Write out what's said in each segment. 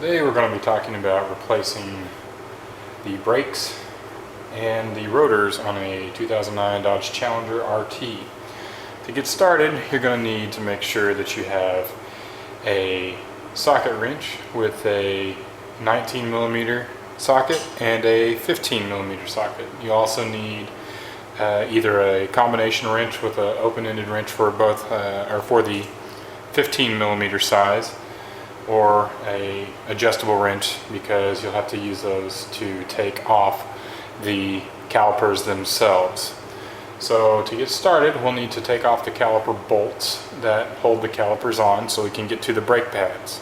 Today we're going to be talking about replacing the brakes and the rotors on a 2009 Dodge Challenger RT. To get started, you're going to need to make sure that you have a socket wrench with a 19mm socket and a 15mm socket. You also need either a combination wrench with an open-ended wrench for both, or for the 15mm size, or a adjustable wrench, because you'll have to use those to take off the calipers themselves. So to get started, we'll need to take off the caliper bolts that hold the calipers on so we can get to the brake pads.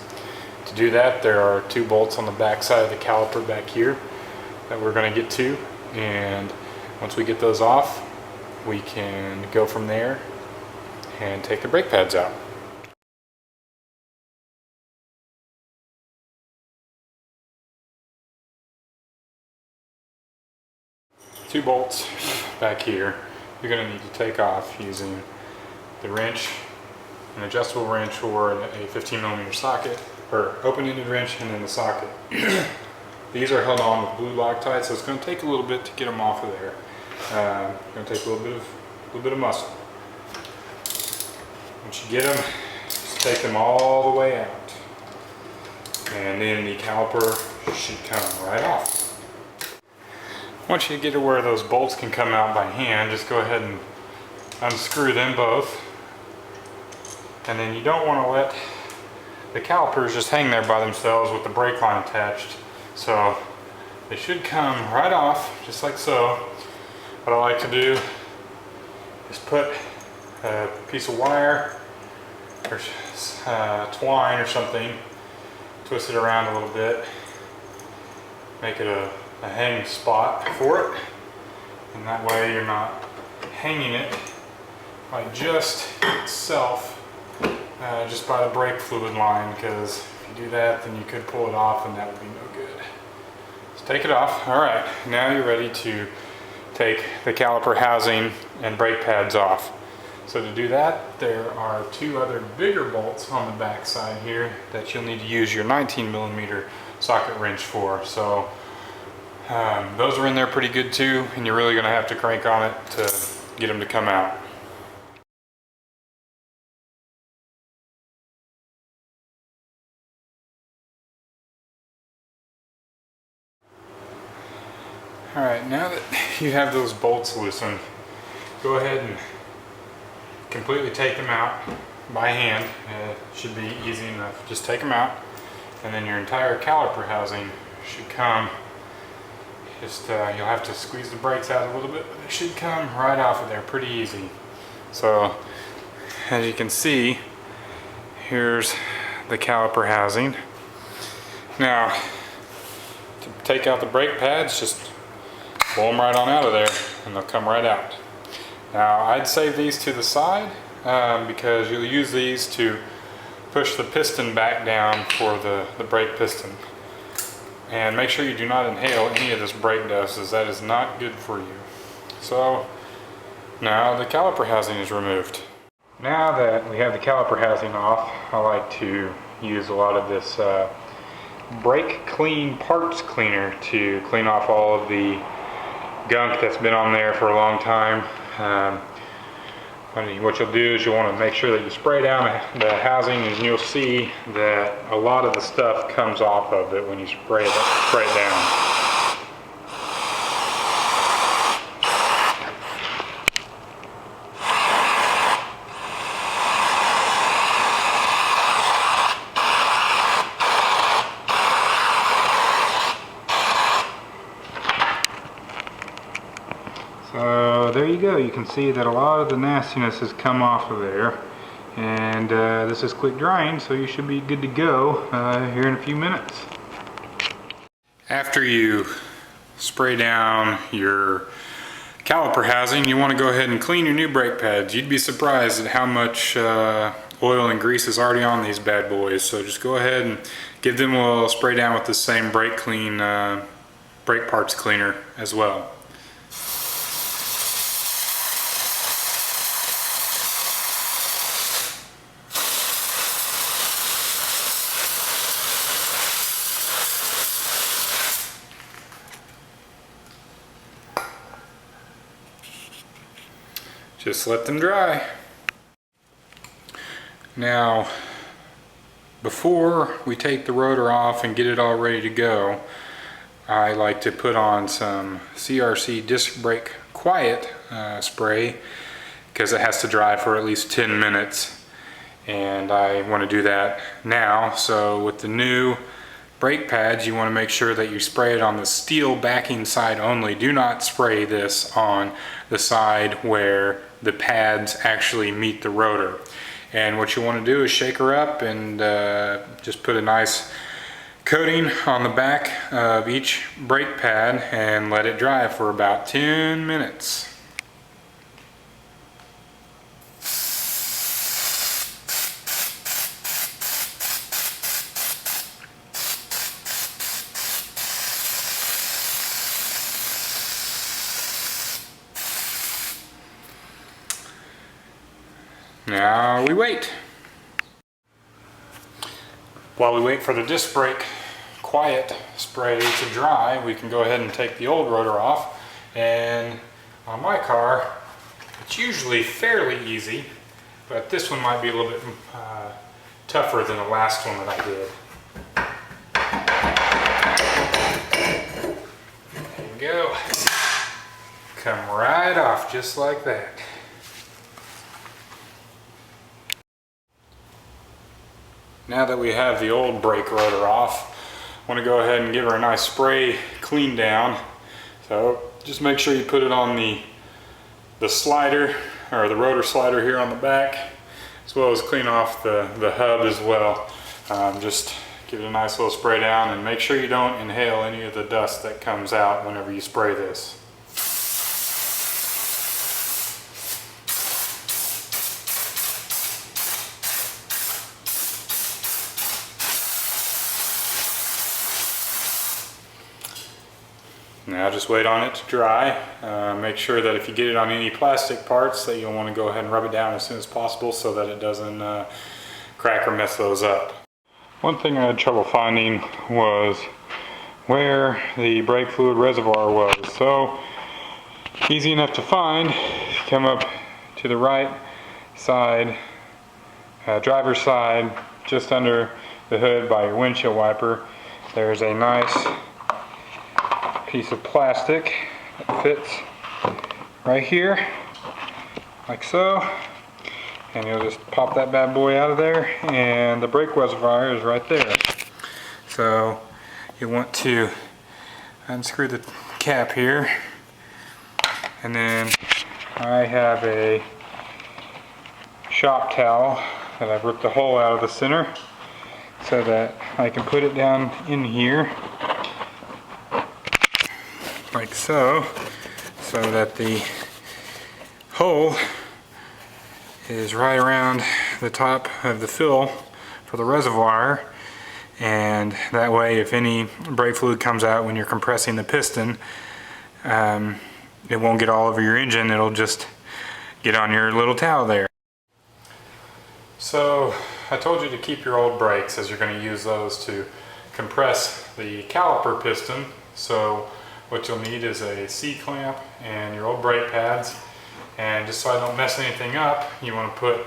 To do that, there are two bolts on the back side of the caliper back here that we're going to get to, and once we get those off, we can go from there and take the brake pads out. Two bolts back here you're going to need to take off using the wrench, an adjustable wrench, or a 15mm socket, or open-ended wrench, and then the socket. These are held on with blue Loctite, so it's going to take a little bit to get them off of there. It's going to take a little bit of muscle. Once you get them, just take them all the way out, and then the caliper should come right off. Once you get to where those bolts can come out by hand, just go ahead and unscrew them both. And then you don't want to let the calipers just hang there by themselves with the brake line attached. So they should come right off, just like so. What I like to do is put a piece of wire or twine or something, twist it around a little bit, make it a hang spot for it, and that way you're not hanging it by just itself, just by the brake fluid line, because if you do that, then you could pull it off and that would be no good. So take it off. Alright, now you're ready to take the caliper housing and brake pads off. So to do that, there are two other bigger bolts on the back side here that you'll need to use your 19mm socket wrench for. So those are in there pretty good too, and you're really going to have to crank on it to get them to come out. Alright, now that you have those bolts loosened, go ahead and completely take them out by hand. It should be easy enough. Just take them out, and then your entire caliper housing should come. You'll have to squeeze the brakes out a little bit, but they should come right off of there pretty easy. So as you can see, here's the caliper housing. Now to take out the brake pads, just pull them right on out of there and they'll come right out. Now I'd save these to the side because you'll use these to push the piston back down for the brake piston. And make sure you do not inhale any of this brake dust, as that is not good for you. So now the caliper housing is removed. Now that we have the caliper housing off, I like to use a lot of this brake clean parts cleaner to clean off all of the gunk that's been on there for a long time. What you'll do is you'll want to make sure that you spray down the housing, and you'll see that a lot of the stuff comes off of it when you spray it down. So there you go. You can see that a lot of the nastiness has come off of there, and this is quick drying, so you should be good to go here in a few minutes. After you spray down your caliper housing, you want to go ahead and clean your new brake pads. You'd be surprised at how much oil and grease is already on these bad boys, so just go ahead and give them a little spray down with the same brake parts cleaner as well. just let them dry. Now, before we take the rotor off and get it all ready to go, I like to put on some CRC disc brake quiet spray, because it has to dry for at least 10 minutes, and I want to do that now. So with the new brake pads, you want to make sure that you spray it on the steel backing side only. Do not spray this on the side where the pads actually meet the rotor. And what you want to do is shake her up and just put a nice coating on the back of each brake pad and let it dry for about 10 minutes. Now we wait. While we wait for the disc brake quiet spray to dry, we can go ahead and take the old rotor off. And on my car, it's usually fairly easy, but this one might be a little bit tougher than the last one that I did. There you go. Come right off just like that. Now that we have the old brake rotor off, I want to go ahead and give her a nice spray clean down. So just make sure you put it on the slider, or the rotor slider here on the back, as well as clean off the hub as well. Just give it a nice little spray down, and make sure you don't inhale any of the dust that comes out whenever you spray this. Now just wait on it to dry. Make sure that if you get it on any plastic parts, that you'll want to go ahead and rub it down as soon as possible so that it doesn't crack or mess those up. One thing I had trouble finding was where the brake fluid reservoir was. So easy enough to find. Come up to the right side, driver's side, just under the hood by your windshield wiper. There's a nice piece of plastic that fits right here, like so, and you'll just pop that bad boy out of there, and the brake reservoir is right there. So you want to unscrew the cap here, and then I have a shop towel that I've ripped a hole out of the center so that I can put it down in here like so, so that the hole is right around the top of the fill for the reservoir, and that way if any brake fluid comes out when you're compressing the piston, it won't get all over your engine, it'll just get on your little towel there. So I told you to keep your old brakes, as you're going to use those to compress the caliper piston. So what you'll need is a C-clamp and your old brake pads. And just so I don't mess anything up, you want to put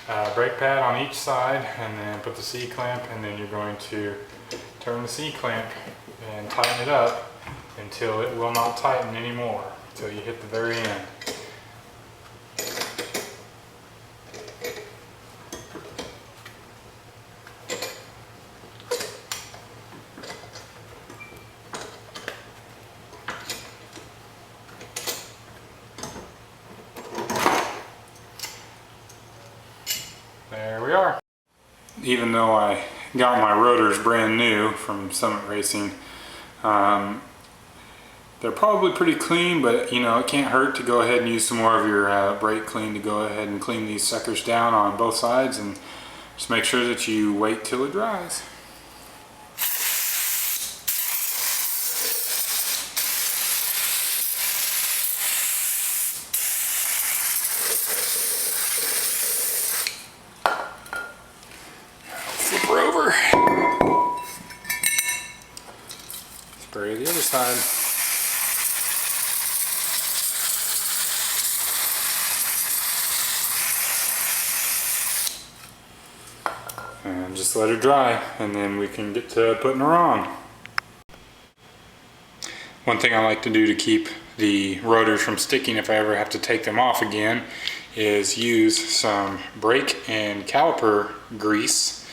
a brake pad on each side and then put the C-clamp, and then you're going to turn the C-clamp and tighten it up until it will not tighten anymore, until you hit the very end. There we are. Even though I got my rotors brand new from Summit Racing, they're probably pretty clean, but you know, it can't hurt to go ahead and use some more of your brake clean to go ahead and clean these suckers down on both sides, and just make sure that you wait till it dries. Flip her over. Spray the other side. And just let her dry, and then we can get to putting her on. One thing I like to do to keep the rotors from sticking if I ever have to take them off again is use some brake and caliper grease.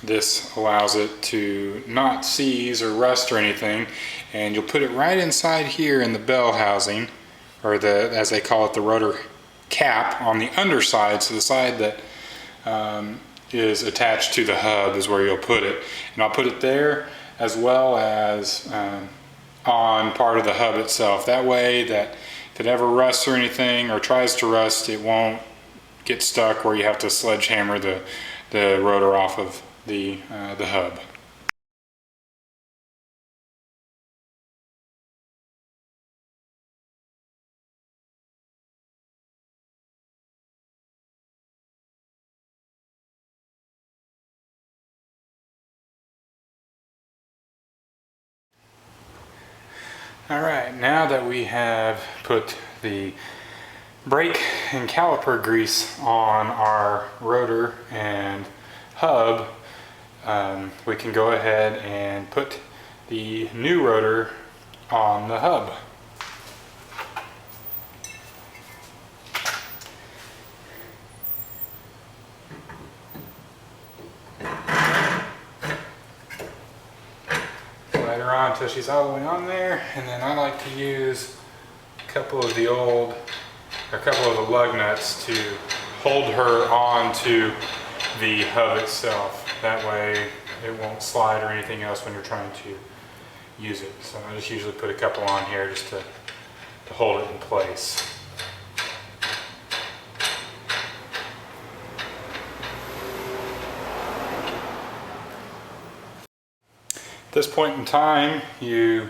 This allows it to not seize or rust or anything, and you'll put it right inside here in the bell housing, or as they call it, the rotor cap on the underside. So the side that is attached to the hub is where you'll put it, and I'll put it there as well as on part of the hub itself. That way that if it ever rusts or anything or tries to rust, it won't get stuck where you have to sledgehammer the rotor off of the hub. Alright, now that we have put the brake and caliper grease on our rotor and hub, we can go ahead and put the new rotor on the hub. Slide her on until she's all the way on there, and then I like to use a couple of the lug nuts to hold her onto the hub itself. That way it won't slide or anything else when you're trying to use it. So I just usually put a couple on here just to hold it in place. At this point in time, the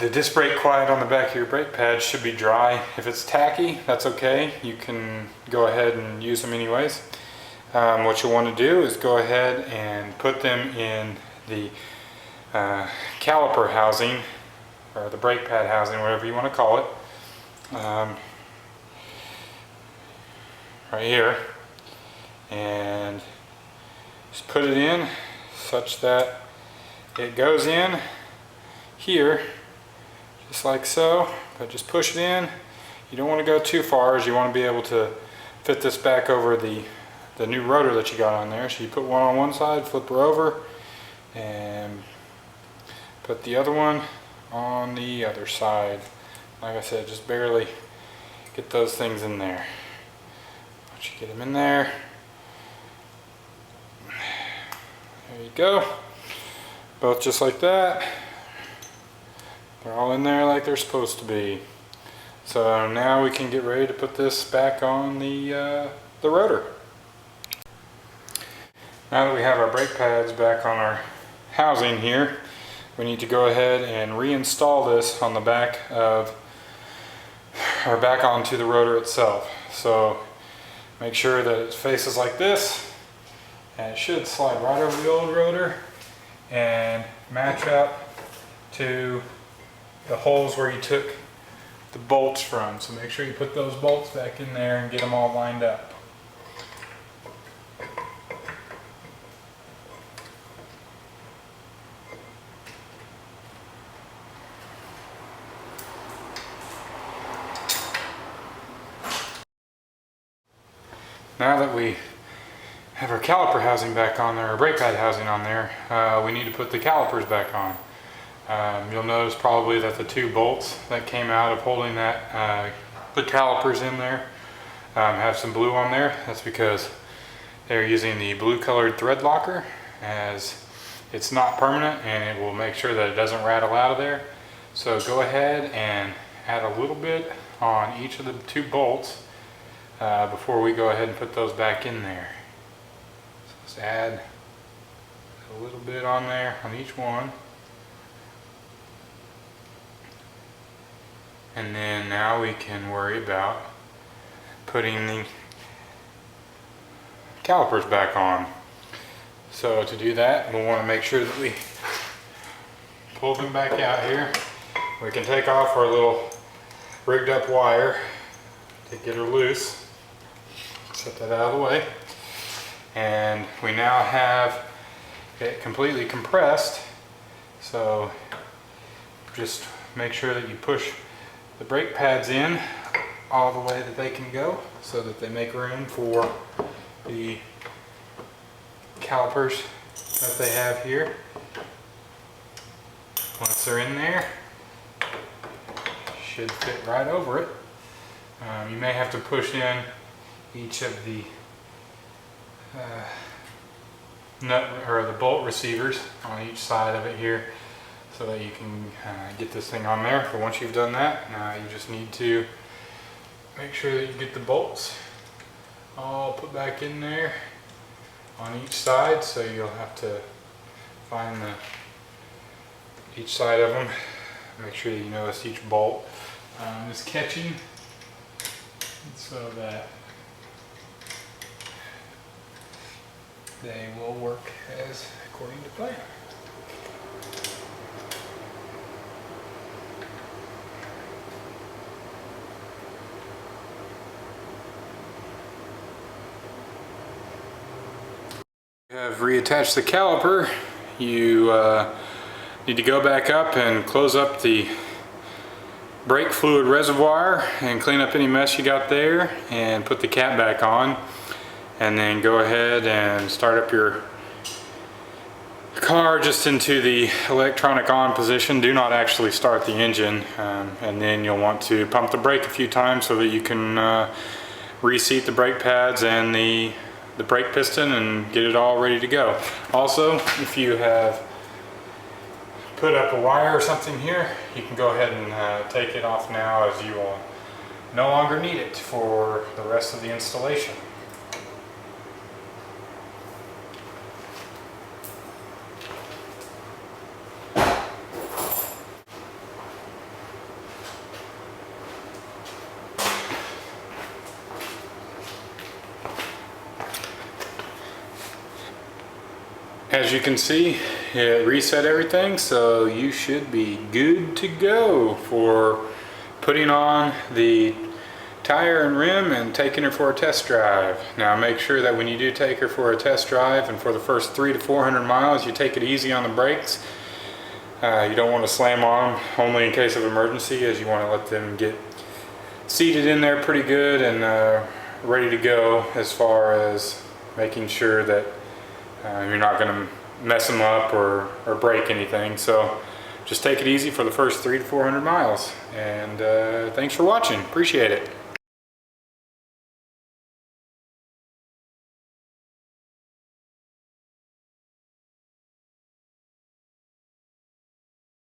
disc brake quiet on the back of your brake pad should be dry. If it's tacky, that's okay. You can go ahead and use them anyways. What you want to do is go ahead and put them in the caliper housing, or the brake pad housing, whatever you want to call it, right here, and just put it in such that it goes in here just like so, but just push it in. You don't want to go too far, as you want to be able to fit this back over the new rotor that you got on there. So you put one on one side, flip her over, and put the other one on the other side. Like I said, just barely get those things in there. Once you get them in there, there you go. Both just like that. They're all in there like they're supposed to be. So now we can get ready to put this back on the rotor. Now that we have our brake pads back on our housing here, we need to go ahead and reinstall this on the back of, or back onto the rotor itself. So make sure that it faces like this, and it should slide right over the old rotor and match up to the holes where you took the bolts from. So make sure you put those bolts back in there and get them all lined up. Now that we have our caliper housing back on there, our brake pad housing on there, we need to put the calipers back on. You'll notice probably that the two bolts that came out of holding that, the calipers in there, have some blue on there. That's because they're using the blue colored thread locker, as it's not permanent and it will make sure that it doesn't rattle out of there. So go ahead and add a little bit on each of the two bolts before we go ahead and put those back in there. So just add a little bit on there on each one. And then now we can worry about putting the calipers back on. So to do that, we'll want to make sure that we pull them back out here. We can take off our little rigged up wire to get her loose. Set that out of the way. and we now have it completely compressed. So just make sure that you push the brake pads in all the way that they can go so that they make room for the calipers that they have here. Once they're in there, should fit right over it. You may have to push in each of the nut or the bolt receivers on each side of it here so that you can get this thing on there. But once you've done that, you just need to make sure that you get the bolts all put back in there on each side. So you'll have to find each side of them. Make sure that you notice each bolt is catching so that they will work as according to plan. You have reattached the caliper. You need to go back up and close up the brake fluid reservoir and clean up any mess you got there and put the cap back on, and then go ahead and start up your car just into the electronic on position. Do not actually start the engine, and then you'll want to pump the brake a few times so that you can reseat the brake pads and the brake piston and get it all ready to go. Also, if you have put up a wire or something here, you can go ahead and take it off now, as you will no longer need it for the rest of the installation. As you can see, it reset everything, so you should be good to go for putting on the tire and rim and taking her for a test drive. Now make sure that when you do take her for a test drive and for the first 300 to 400 miles, you take it easy on the brakes. You don't want to slam on them, only in case of emergency, as you want to let them get seated in there pretty good and ready to go, as far as making sure that you're not going to mess them up or break anything. So just take it easy for the first 300 to 400 miles. And thanks for watching. Appreciate it.